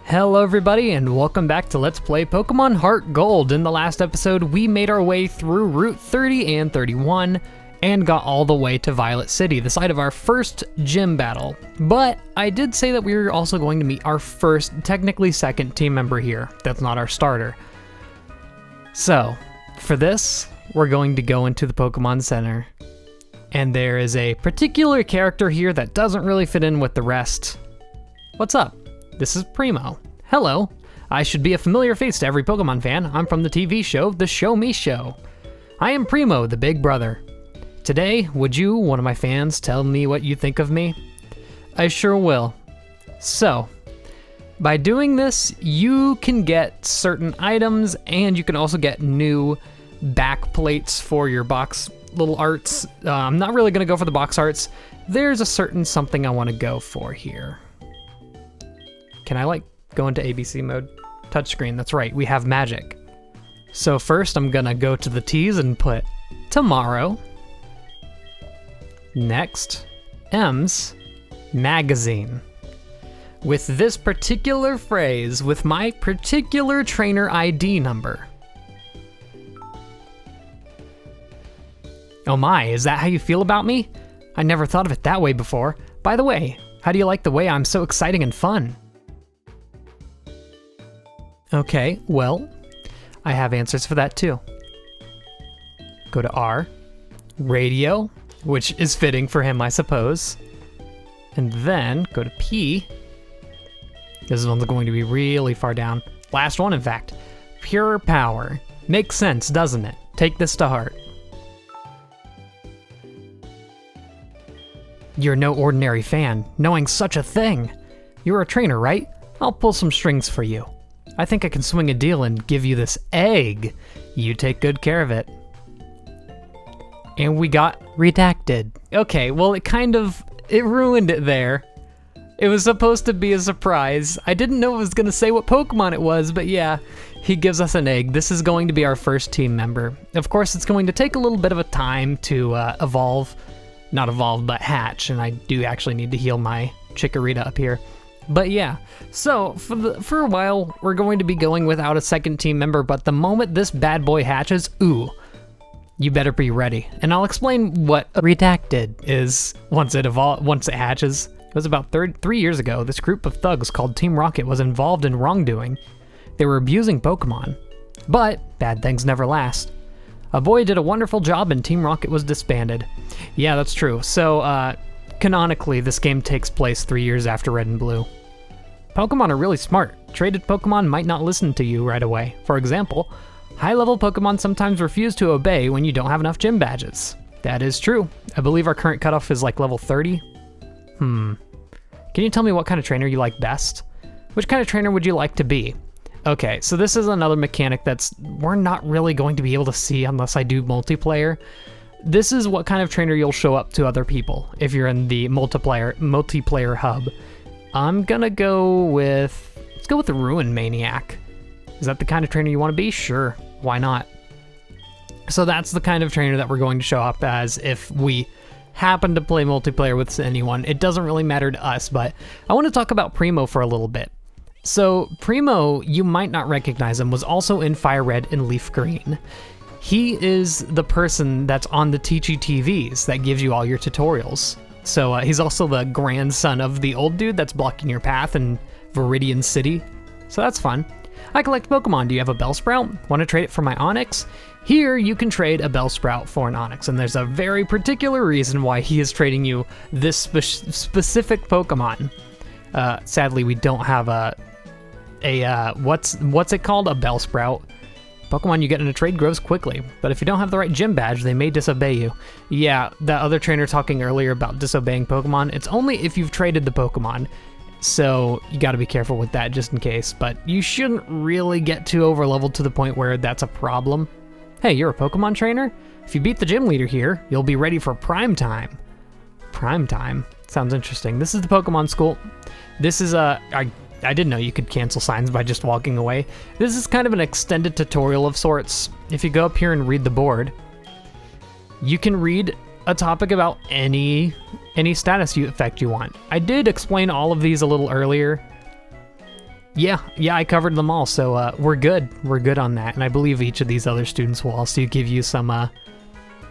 Hello everybody and welcome back to Let's Play Pokemon Heartgold. In the last episode, we made our way through Route 30 and 31 and got all the way to Violet City, the site of our first gym battle. But I did say that we were also going to meet our first, technically second team member here. That's not our starter. So, for this, we're going to go into the Pokemon Center. And there is a particular character here that doesn't really fit in with the rest. What's up? This is Primo. Hello. I should be a familiar face to every Pokemon fan. I'm from the TV show, The Show Me Show. I am Primo, the big brother. Today, would you, one of my fans, tell me what you think of me? I sure will. So, by doing this, you can get certain items, and you can also get new back plates for your box little arts. I'm not really gonna go for the box arts. There's a certain something I wanna go for here. Can I go into ABC mode? Touchscreen, that's right, we have magic. So first I'm gonna go to the T's and put tomorrow. Next, M's magazine. With this particular phrase, with my particular trainer ID number. Oh my, is that how you feel about me? I never thought of it that way before. By the way, how do you like the way I'm so exciting and fun? Okay, well, I have answers for that too. Go to R, radio, which is fitting for him, I suppose. And then go to P. This one's going to be really far down. Last one, in fact. Pure power. Makes sense, doesn't it? Take this to heart. You're no ordinary fan, knowing such a thing. You're a trainer, right? I'll pull some strings for you. I think I can swing a deal and give you this egg. You take good care of it. And we got redacted. Okay, well it ruined it there. It was supposed to be a surprise. I didn't know it was gonna say what Pokemon it was, but yeah, he gives us an egg. This is going to be our first team member. Of course, it's going to take a little bit of a time to evolve. Not evolve, but hatch, and I do actually need to heal my Chikorita up here. But yeah, so for a while, we're going to be going without a second team member, but the moment this bad boy hatches, ooh, you better be ready. And I'll explain what redacted is once it hatches. It was about 3 years ago, this group of thugs called Team Rocket was involved in wrongdoing. They were abusing Pokemon, but bad things never last. A boy did a wonderful job and Team Rocket was disbanded. Yeah, that's true. So, canonically, this game takes place 3 years after Red and Blue. Pokemon are really smart. Traded Pokemon might not listen to you right away. For example, high-level Pokemon sometimes refuse to obey when you don't have enough gym badges. That is true. I believe our current cutoff is like level 30. Can you tell me what kind of trainer you like best? Which kind of trainer would you like to be? Okay, so this is another mechanic we're not really going to be able to see unless I do multiplayer. This is what kind of trainer you'll show up to other people if you're in the multiplayer hub. I'm gonna go with, let's go with the Ruin Maniac. Is that the kind of trainer you want to be? Sure, why not? So that's the kind of trainer that we're going to show up as if we happen to play multiplayer with anyone. It doesn't really matter to us, but I want to talk about Primo for a little bit. So Primo, you might not recognize him, was also in Fire Red and Leaf Green. He is the person that's on the Teachy TVs that gives you all your tutorials. So he's also the grandson of the old dude that's blocking your path in Viridian City. So that's fun. I collect Pokemon. Do you have a Bellsprout? Want to trade it for my Onix? Here you can trade a Bellsprout for an Onix, and there's a very particular reason why he is trading you this specific Pokemon. Sadly, we don't have what's it called? A Bellsprout. Pokemon you get in a trade grows quickly, but if you don't have the right gym badge, they may disobey you. Yeah, that other trainer talking earlier about disobeying Pokemon, it's only if you've traded the Pokemon, so you gotta be careful with that just in case, but you shouldn't really get too overleveled to the point where that's a problem. Hey, you're a Pokemon trainer? If you beat the gym leader here, you'll be ready for prime time. Prime time? Sounds interesting. This is the Pokemon school. This is I didn't know you could cancel signs by just walking away. This is kind of an extended tutorial of sorts. If you go up here and read the board, you can read a topic about any status effect you want. I did explain all of these a little earlier, Yeah, I covered them all, so we're good. We're good on that, and I believe each of these other students will also give you some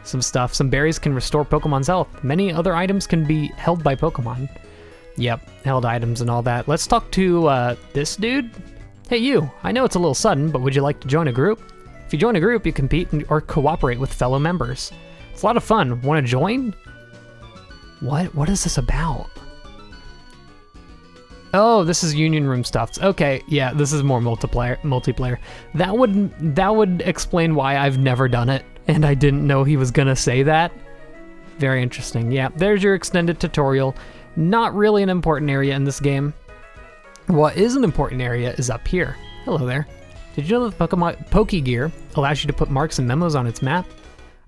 stuff. Some berries can restore Pokemon's health. Many other items can be held by Pokemon. Yep, held items and all that. Let's talk to this dude. Hey you, I know it's a little sudden, but would you like to join a group? If you join a group, you compete or cooperate with fellow members. It's a lot of fun. Want to join? What is this about? Oh, this is Union Room stuff. Okay, yeah, this is more multiplayer. That would explain why I've never done it, and I didn't know he was gonna say that. Very interesting. Yeah, there's your extended tutorial. Not really an important area in this game. What is an important area is up here. Hello there. Did you know that the Pokemon Pokegear allows you to put marks and memos on its map?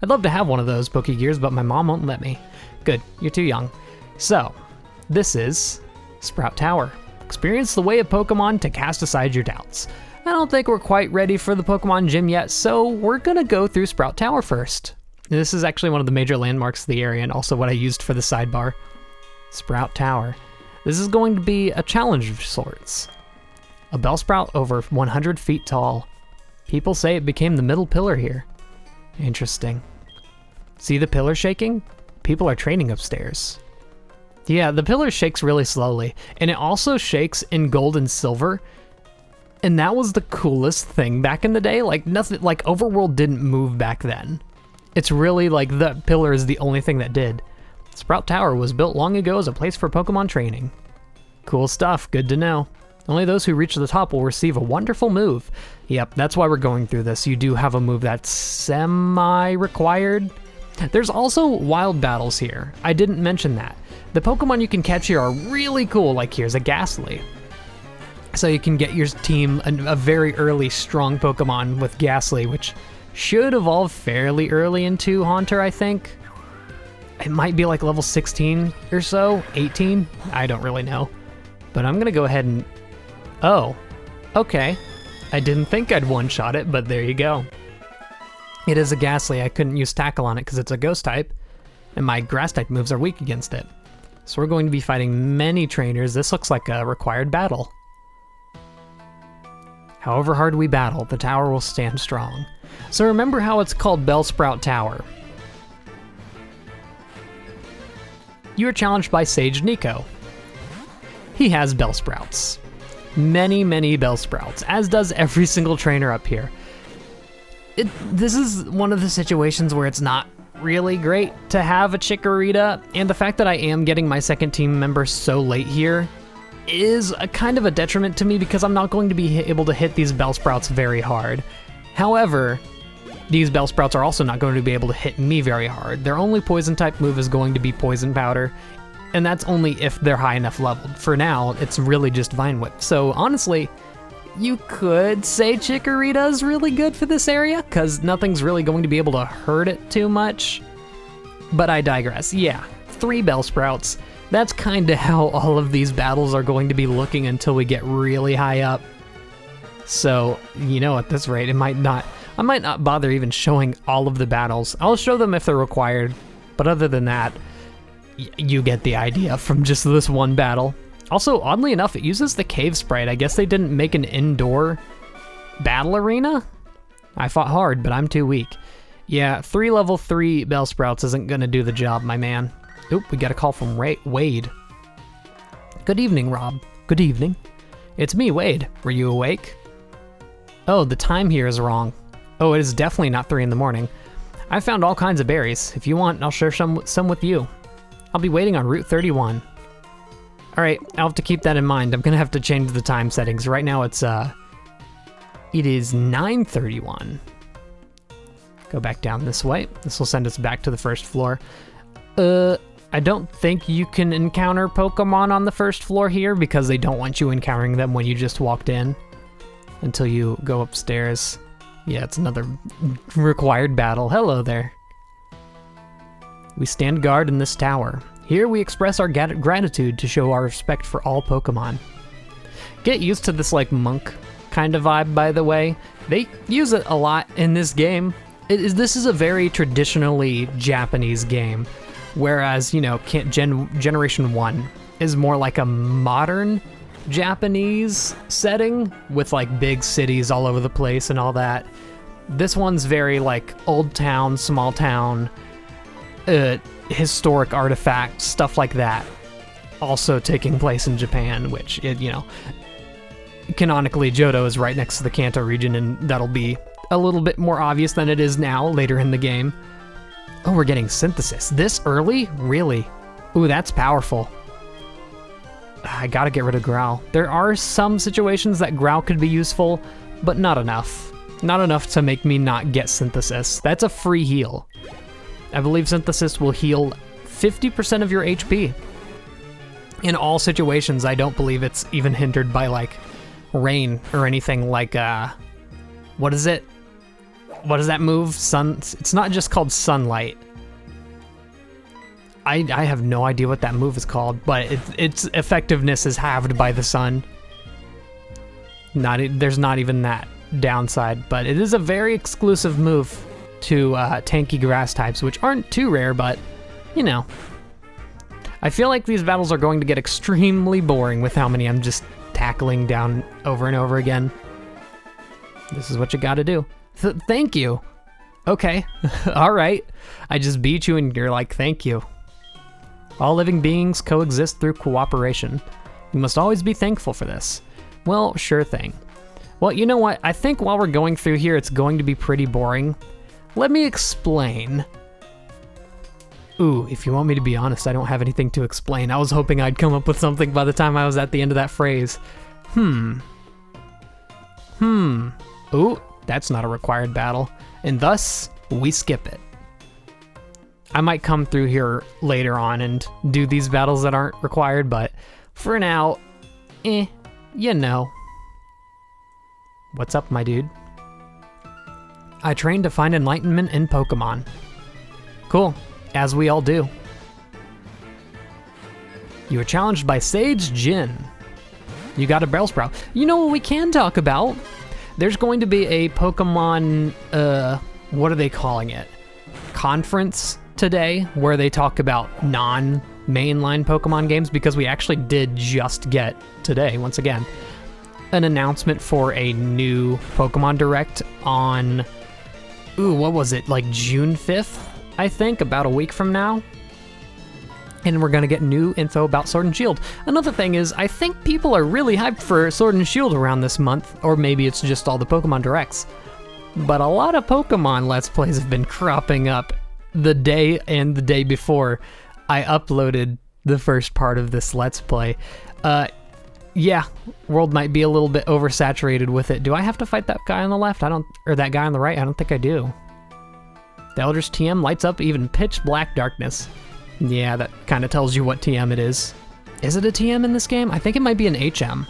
I'd love to have one of those Pokegears, but my mom won't let me. Good, you're too young. So, this is Sprout Tower. Experience the way of Pokemon to cast aside your doubts. I don't think we're quite ready for the Pokemon Gym yet, so we're gonna go through Sprout Tower first. This is actually one of the major landmarks of the area and also what I used for the sidebar. Sprout Tower. This is going to be a challenge of sorts. A Bellsprout over 100 feet tall. People say it became the middle pillar here. Interesting. See the pillar shaking? People are training upstairs. Yeah, the pillar shakes really slowly, and it also shakes in gold and silver. And that was the coolest thing back in the day. Like nothing, like Overworld didn't move back then. It's really like the pillar is the only thing that did. Sprout Tower was built long ago as a place for Pokemon training. Cool stuff, good to know. Only those who reach the top will receive a wonderful move. Yep, that's why we're going through this. You do have a move that's semi-required. There's also wild battles here. I didn't mention that. The Pokemon you can catch here are really cool, like here's a Ghastly. So you can get your team a very early strong Pokemon with Ghastly, which should evolve fairly early into Haunter, I think. It might be like level 16 or so, 18, I don't really know. But I'm gonna go ahead and, oh, okay. I didn't think I'd one-shot it, but there you go. It is a Ghastly. I couldn't use Tackle on it because it's a Ghost type, and my Grass type moves are weak against it. So we're going to be fighting many trainers. This looks like a required battle. However hard we battle, the tower will stand strong. So remember how it's called Bellsprout Tower. You are challenged by Sage Nico. He has Bellsprouts. Many, many Bellsprouts, as does every single trainer up here. This is one of the situations where it's not really great to have a Chikorita, and the fact that I am getting my second team member so late here is a kind of a detriment to me because I'm not going to be able to hit these Bellsprouts very hard. However, these Bellsprouts are also not going to be able to hit me very hard. Their only poison type move is going to be Poison Powder, and that's only if they're high enough leveled. For now, it's really just Vine Whip. So honestly, you could say Chikorita's really good for this area, because nothing's really going to be able to hurt it too much. But I digress. Yeah, 3 Bellsprouts. That's kind of how all of these battles are going to be looking until we get really high up. So, you know, at this rate, I might not bother even showing all of the battles. I'll show them if they're required, but other than that, you get the idea from just this one battle. Also, oddly enough, it uses the cave sprite. I guess they didn't make an indoor battle arena? I fought hard, but I'm too weak. Yeah, 3 level 3 Bellsprouts isn't gonna do the job, my man. Oop, we got a call from Wade. Good evening, Rob. Good evening. It's me, Wade. Were you awake? Oh, the time here is wrong. Oh, it is definitely not 3 in the morning. I found all kinds of berries. If you want, I'll share some with you. I'll be waiting on Route 31. All right, I'll have to keep that in mind. I'm gonna have to change the time settings. Right now it is 9:31. Go back down this way. This will send us back to the first floor. I don't think you can encounter Pokemon on the first floor here because they don't want you encountering them when you just walked in until you go upstairs. Yeah, it's another required battle. Hello there. We stand guard in this tower. Here we express our gratitude to show our respect for all Pokemon. Get used to this like monk kind of vibe, by the way. They use it a lot in this game. This is a very traditionally Japanese game, whereas, you know, Generation 1 is more like a modern Japanese setting with like big cities all over the place and all that. This one's very like old town, small town, historic artifacts, stuff like that. Also taking place in Japan, which, canonically Johto is right next to the Kanto region, and that'll be a little bit more obvious than it is now later in the game. Oh, we're getting synthesis this early? Really? Ooh, that's powerful. I gotta get rid of Growl. There are some situations that Growl could be useful, but not enough. Not enough to make me not get synthesis. That's a free heal. I believe synthesis will heal 50% of your HP. In all situations, I don't believe it's even hindered by like rain or anything like, what is it? What does that move? It's not just called sunlight. I have no idea what that move is called, but its effectiveness is halved by the sun. There's not even that downside, but it is a very exclusive move to tanky grass types, which aren't too rare, but, I feel like these battles are going to get extremely boring with how many I'm just tackling down over and over again. This is what you gotta do. Thank you. Okay, all right. I just beat you and you're like, thank you. All living beings coexist through cooperation. You must always be thankful for this. Well, sure thing. Well, you know what? I think while we're going through here, it's going to be pretty boring. Let me explain. Ooh, if you want me to be honest, I don't have anything to explain. I was hoping I'd come up with something by the time I was at the end of that phrase. Ooh, that's not a required battle. And thus, we skip it. I might come through here later on and do these battles that aren't required, but for now, What's up, my dude? I trained to find enlightenment in Pokemon. Cool, as we all do. You were challenged by Sage Jin. You got a Bellsprout. You know what we can talk about? There's going to be a Pokemon, what are they calling it? Conference today, where they talk about non-mainline Pokemon games, because we actually did just get today, once again, an announcement for a new Pokemon Direct on, what was it, like June 5th, I think, about a week from now. And we're gonna get new info about Sword and Shield. Another thing is, I think people are really hyped for Sword and Shield around this month, or maybe it's just all the Pokemon Directs. But a lot of Pokemon Let's Plays have been cropping up the day and the day before I uploaded the first part of this Let's Play. Yeah, world might be a little bit oversaturated with it. Do I have to fight that guy on the left? Or that guy on the right? I don't think I do. The Elder's TM lights up even pitch black darkness. Yeah, that kind of tells you what TM it is. Is it a TM in this game? I think it might be an HM.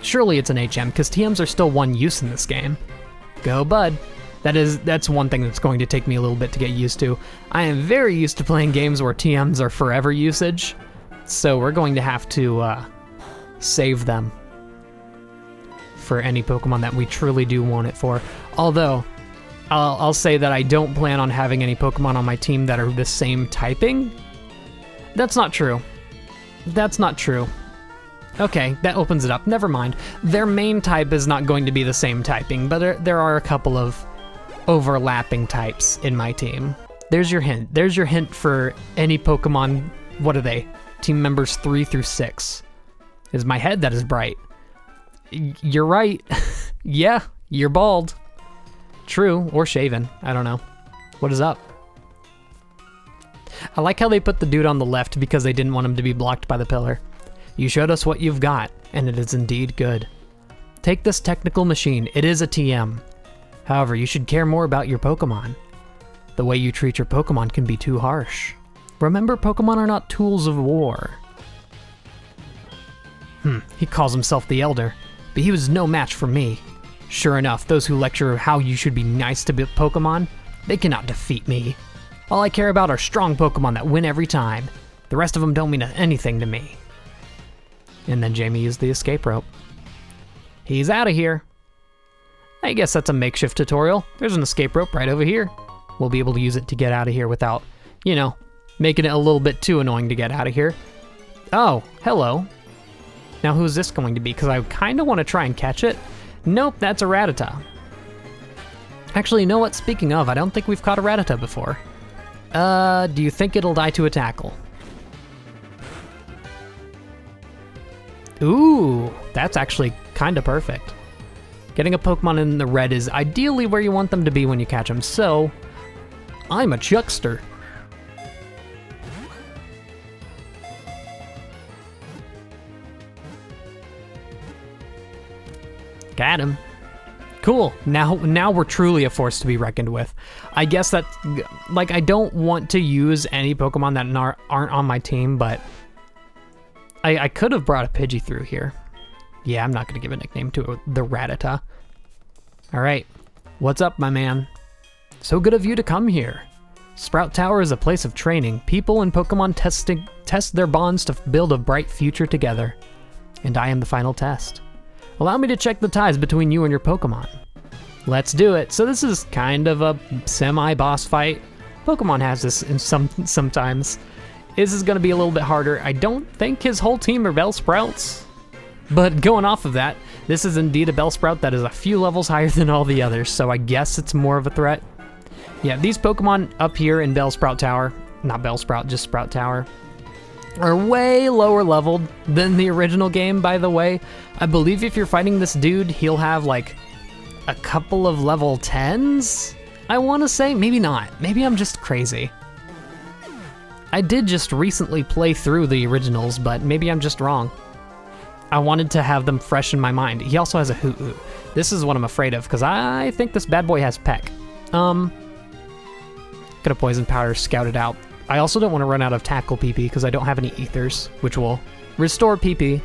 Surely it's an HM, because TMs are still one use in this game. Go, bud. That's one thing that's going to take me a little bit to get used to. I am very used to playing games where TMs are forever usage, so we're going to have to save them for any Pokemon that we truly do want it for. Although, I'll say that I don't plan on having any Pokemon on my team that are the same typing. That's not true. That's not true. Okay, that opens it up. Never mind. Their main type is not going to be the same typing, but there are a couple of overlapping types in my team. There's your hint. There's your hint for any Pokemon. What are they? Team members 3 through 6. Is my head that is bright? You're right. Yeah, you're bald. True, or shaven. I don't know. What is up? I like how they put the dude on the left because they didn't want him to be blocked by the pillar. You showed us what you've got, and it is indeed good. Take this technical machine. It is a TM. However, you should care more about your Pokemon. The way you treat your Pokemon can be too harsh. Remember, Pokemon are not tools of war. He calls himself the Elder, but he was no match for me. Sure enough, those who lecture how you should be nice to Pokemon, they cannot defeat me. All I care about are strong Pokemon that win every time. The rest of them don't mean anything to me. And then Jamie used the escape rope. He's out of here. I guess that's a makeshift tutorial. There's an escape rope right over here. We'll be able to use it to get out of here without, making it a little bit too annoying to get out of here. Oh, hello. Now who's this going to be? Because I kind of want to try and catch it. Nope, that's a Rattata. Actually, you know what? Speaking of, I don't think we've caught a Rattata before. Do you think it'll die to a tackle? Ooh, that's actually kind of perfect. Getting a Pokemon in the red is ideally where you want them to be when you catch them, so I'm a Chuckster. Got him. Cool. Now we're truly a force to be reckoned with. I guess that, like, I don't want to use any Pokemon that aren't on my team, but I could have brought a Pidgey through here. Yeah, I'm not going to give a nickname to the Rattata. All right. What's up, my man? So good of you to come here. Sprout Tower is a place of training. People and Pokemon test their bonds to build a bright future together. And I am the final test. Allow me to check the ties between you and your Pokemon. Let's do it. So this is kind of a semi-boss fight. Pokemon has this in sometimes. This is going to be a little bit harder. I don't think his whole team are Bellsprouts. But going off of that, this is indeed a Bellsprout that is a few levels higher than all the others, so I guess it's more of a threat. Yeah, these Pokemon up here in Bellsprout Tower, not Bellsprout, just Sprout Tower, are way lower leveled than the original game, by the way. I believe if you're fighting this dude, he'll have like a couple of level 10s, I want to say. Maybe not. Maybe I'm just crazy. I did just recently play through the originals, but maybe I'm just wrong. I wanted to have them fresh in my mind. He also has a Hoot-Hoot. This is what I'm afraid of, because I think this bad boy has Peck. Could have Poison Powder scouted out. I also don't want to run out of Tackle PP, because I don't have any Ethers, which will restore PP.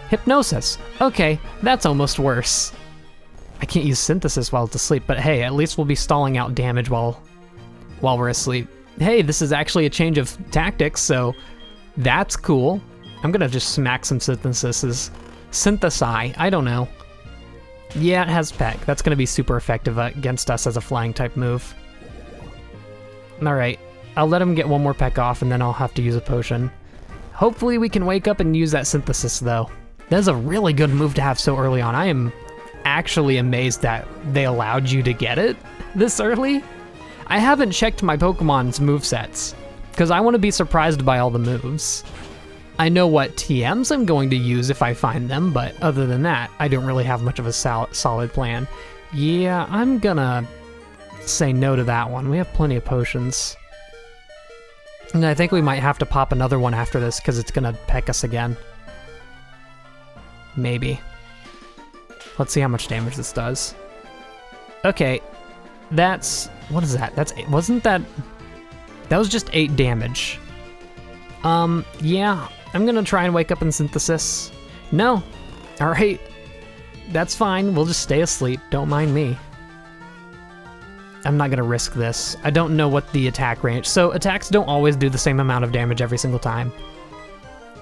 Hypnosis. Okay, that's almost worse. I can't use Synthesis while it's asleep, but hey, at least we'll be stalling out damage while we're asleep. Hey, this is actually a change of tactics, so that's cool. I'm gonna just smack some Synthesis. Synthesize, I don't know. Yeah, it has Peck. That's gonna be super effective against us as a flying type move. Alright, I'll let him get one more Peck off and then I'll have to use a potion. Hopefully we can wake up and use that Synthesis though. That's a really good move to have so early on. I am actually amazed that they allowed you to get it this early. I haven't checked my Pokemon's movesets, because I want to be surprised by all the moves. I know what TMs I'm going to use if I find them, but other than that, I don't really have much of a solid plan. Yeah, I'm gonna say no to that one. We have plenty of potions. And I think we might have to pop another one after this, because it's gonna peck us again. Maybe. Let's see how much damage this does. Okay, that's... what is that? That's... wasn't that... that was just 8 damage. Yeah, I'm gonna try and wake up in Synthesis. No. Alright. That's fine, we'll just stay asleep, don't mind me. I'm not gonna risk this. I don't know what the attack range... so attacks don't always do the same amount of damage every single time.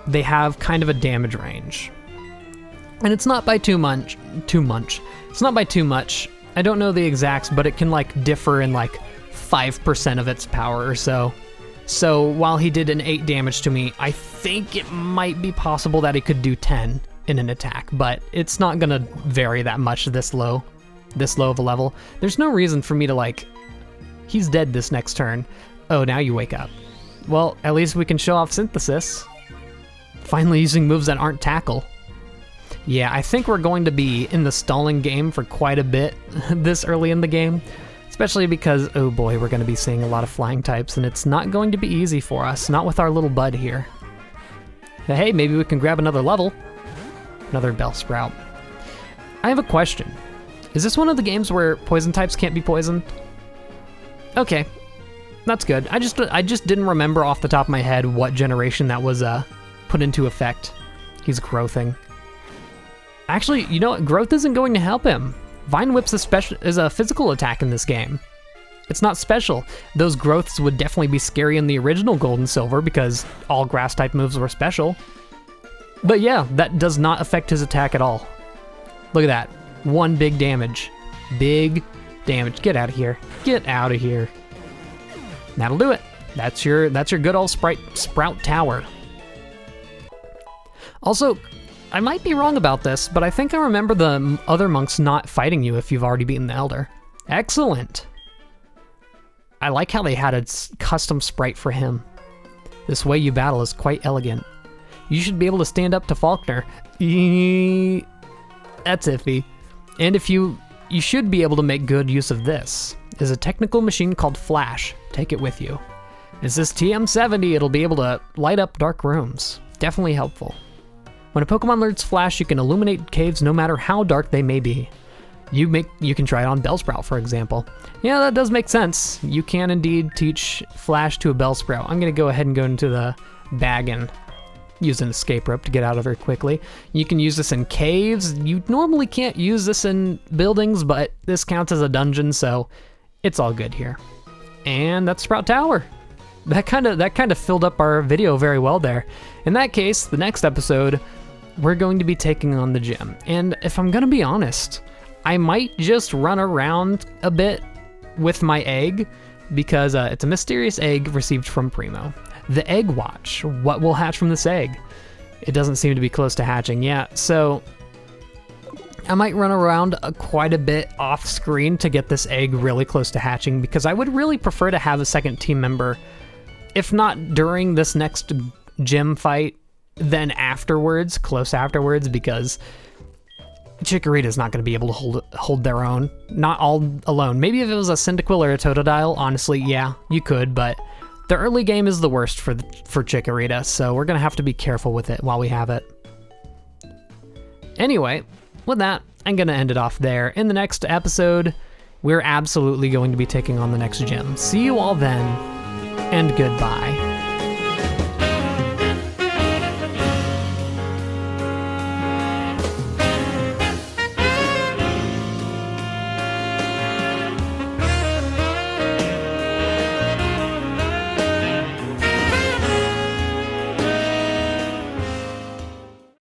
They have kind of a damage range. And it's not by too much. It's not by too much. I don't know the exacts, but it can like differ in like 5% of its power or so. So while he did an 8 damage to me, I think it might be possible that he could do 10 in an attack, but it's not gonna vary that much this low of a level. There's no reason for me to like, he's dead this next turn. Oh, now you wake up. Well, at least we can show off Synthesis. Finally using moves that aren't Tackle. Yeah, I think we're going to be in the stalling game for quite a bit this early in the game. Especially because, oh boy, we're going to be seeing a lot of flying types, and it's not going to be easy for us, not with our little bud here. But hey, maybe we can grab another level. Another Bellsprout. I have a question. Is this one of the games where poison types can't be poisoned? Okay, that's good. I just didn't remember off the top of my head what generation that was put into effect. He's growthing. Actually, you know what? Growth isn't going to help him. Vine Whip's is a physical attack in this game. It's not special. Those growths would definitely be scary in the original Gold and Silver because all grass type moves were special. But yeah, that does not affect his attack at all. Look at that. 1 big damage. Big damage. Get out of here. Get out of here. That'll do it. That's your good old Sprout Tower. Also, I might be wrong about this, but I think I remember the other monks not fighting you if you've already beaten the Elder. Excellent! I like how they had a custom sprite for him. This way you battle is quite elegant. You should be able to stand up to Faulkner. That's iffy. And if you should be able to make good use of this. There's a technical machine called Flash. Take it with you. It's this TM70, it'll be able to light up dark rooms. Definitely helpful. When a Pokemon learns Flash, you can illuminate caves no matter how dark they may be. You can try it on Bellsprout, for example. Yeah, that does make sense. You can indeed teach Flash to a Bellsprout. I'm gonna go ahead and go into the bag and use an escape rope to get out of here quickly. You can use this in caves. You normally can't use this in buildings, but this counts as a dungeon, so it's all good here. And that's Sprout Tower. That kind of filled up our video very well there. In that case, the next episode, we're going to be taking on the gym. And if I'm gonna be honest, I might just run around a bit with my egg because it's a mysterious egg received from Primo. The Egg Watch. What will hatch from this egg? It doesn't seem to be close to hatching yet, so I might run around quite a bit off screen to get this egg really close to hatching because I would really prefer to have a second team member, if not during this next gym fight, then afterwards, close afterwards, because Chikorita's not going to be able to hold their own. Not all alone. Maybe if it was a Cyndaquil or a Totodile, honestly, yeah, you could, but the early game is the worst for Chikorita, so we're going to have to be careful with it while we have it. Anyway, with that, I'm going to end it off there. In the next episode, we're absolutely going to be taking on the next gym. See you all then, and goodbye.